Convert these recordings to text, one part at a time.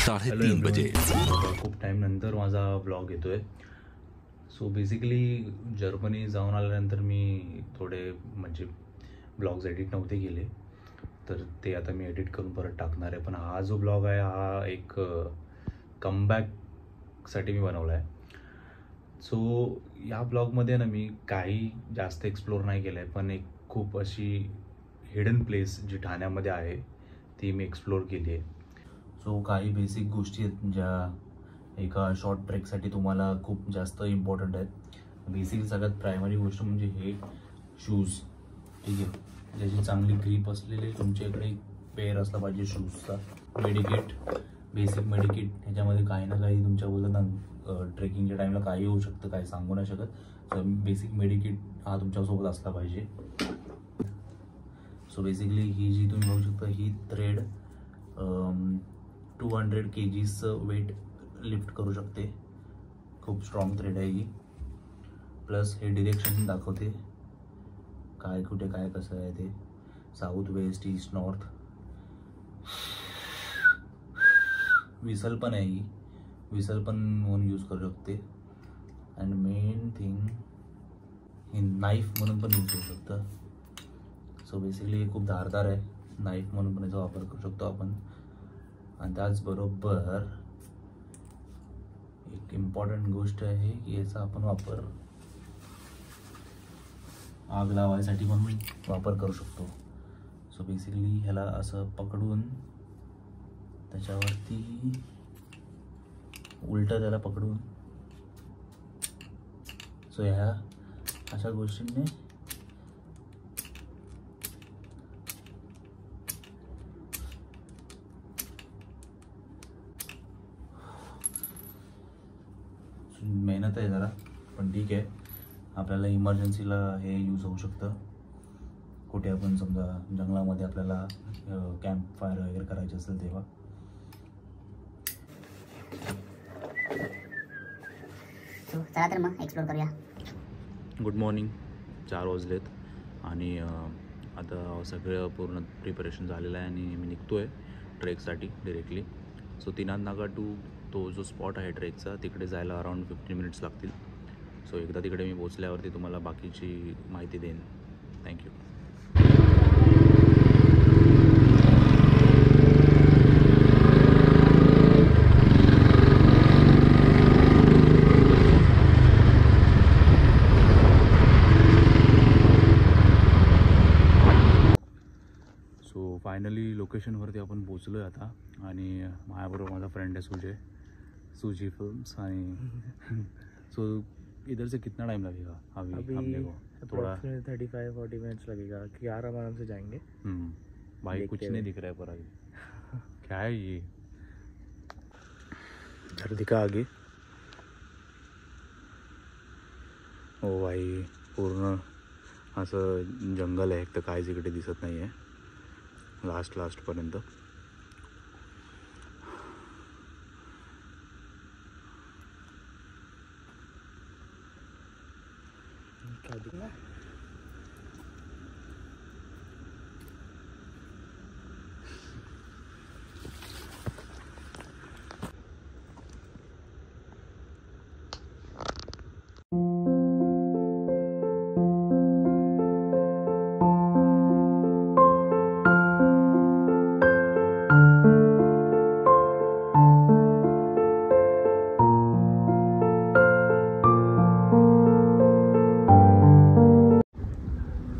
3:30 खूप टाईम नंतर माझा व्लॉग येतोय. सो बेसिकली जर्मनी जाऊन आल्यानंतर मी थोडे म्हणजे ब्लॉग्स एडिट नव्हते केले, तर ते आता मी एडिट करून परत टाकणार आहे. पण हा जो ब्लॉग आहे हा एक कमबॅकसाठी मी बनवला आहे. सो या ब्लॉगमध्ये ना मी काही जास्त एक्सप्लोर नाही केलं आहे, पण एक खूप अशी हिडन प्लेस जी ठाण्यामध्ये आहे ती मी एक्सप्लोर केली आहे. सो काही बेसिक गोष्टी आहेत ज्या एका शॉर्ट ट्रेकसाठी तुम्हाला खूप जास्त इम्पॉर्टंट आहेत. बेसिक सगळ्यात प्रायमरी गोष्ट म्हणजे हे शूज, ठीक आहे, ज्याची चांगली ग्रीप असलेले तुमच्याकडे एक पेअर असला पाहिजे शूजचा. मेडिकेट, बेसिक मेडिकेट, ह्याच्यामध्ये काही ना काही तुमच्या बोलत ना ट्रेकिंगच्या टाईमला काही होऊ शकतं, काही सांगू नाही शकत. तर बेसिक मेडिकेट हा तुमच्यासोबत असला पाहिजे. सो बेसिकली ही जी तुम्ही बघू शकता ही थ्रेड 200 kgचं वेट लिफ्ट करू शकते. खूप स्ट्रॉंग थ्रेड आहे ही. प्लस हे डिरेक्शन दाखवते काय कुठे काय कसं आहे ते, south, west, east, north. Whistle पण आहे ही, विसल पण म्हणून यूज करू शकते. अँड मेन थिंग ही नाईफ म्हणून पण यूज करू शकतं. सो बेसिकली खूप धारदार आहे, नाईफ म्हणून पण याचा वापर करू शकतो आपण. आणि त्याचबरोबर एक इम्पॉर्टंट गोष्ट आहे की याचा आपण वापर आग लावायसाठी पण वापर करू शकतो. सो बेसिकली ह्याला असं पकडून त्याच्यावरती उलटं त्याला पकडून, सो ह्या अशा गोष्टींनी मेहनत आहे जरा, पण ठीक आहे. आपल्याला इमर्जन्सीला हे यूज होऊ शकतं. कुठे आपण समजा जंगलामध्ये आपल्याला कॅम्प फायर वगैरे करायचे असेल तेव्हा. चला तर मग एक्सप्लोर करूया. Good morning. 4 वाजलेत आणि आता सगळं पूर्ण प्रिपरेशन झालेलं आहे आणि मी निघतो आहे ट्रेकसाठी डिरेक्टली. सो तिनाथ नागा टू तो जो स्पॉट आहे ट्रेकचा तिकडे जायला अराऊंड 15 मिनिट्स लागतील. सो एकदा तिकडे मी पोचल्यावरती तुम्हाला बाकीची माहिती देईन. थँक्यू. सो फायनली लोकेशनवरती आपण पोचलो आहे आता आणि माझ्याबरोबर माझा फ्रेंड आहे सुजी फिल्म्स. आणि सो इधर से कितना टाइम लगेगा अभी अपने को? थोड़ा 35-40 मिनट्स लगेगा कि आराम से जाएंगे. भाई कुछ नहीं दिख रहा है पर अभी क्या है ये? घर दिखा आगे. ओ भाई पूर्ण असं जंगल आहे, एक तर काहीच इकडे दिसत नाही आहे लास्टपर्यंत.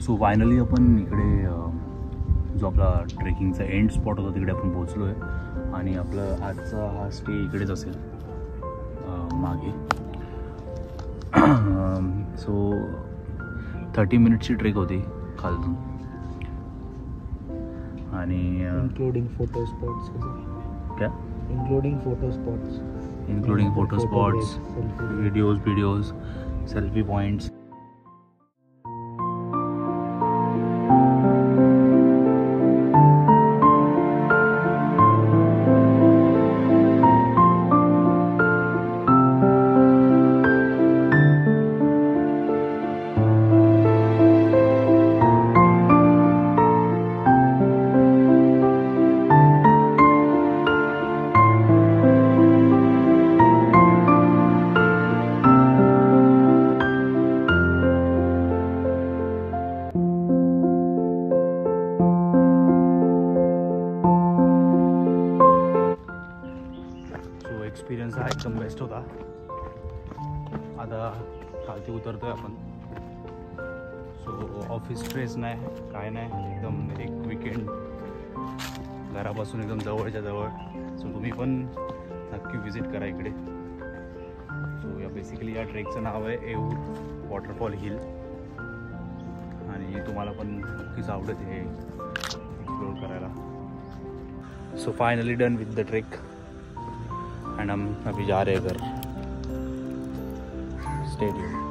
सो फायनली आपण इकडे जो आपला ट्रेकिंगचा एंड स्पॉट होता तिकडे आपण पोहोचलो आहे आणि आपलं आजचा हा स्टे इकडेच असेल मागे. सो 30 मिनिट्सची ट्रेक होती खालून आणि इंक्लूडिंग फोटो स्पॉट्स. क्या? Including photo spots, videos, selfie points. Experience हा एकदम बेस्ट होता. आता खालती उतरतोय आपण. सो ऑफिस स्ट्रेस नाही, काय नाही, एकदम एक विकेंड घरापासून एकदम जवळच्या जवळ. सो तुम्ही पण नक्की विजिट करा इकडे. सो या बेसिकली या ट्रेकचं नाव आहे येऊर वॉटरफॉल हिल आणि तुम्हाला पण नक्कीच आवडेल हे एक्सप्लोर करायला. So finally done with the trek and हम अभी जा रहे हैं घर. Stay tuned.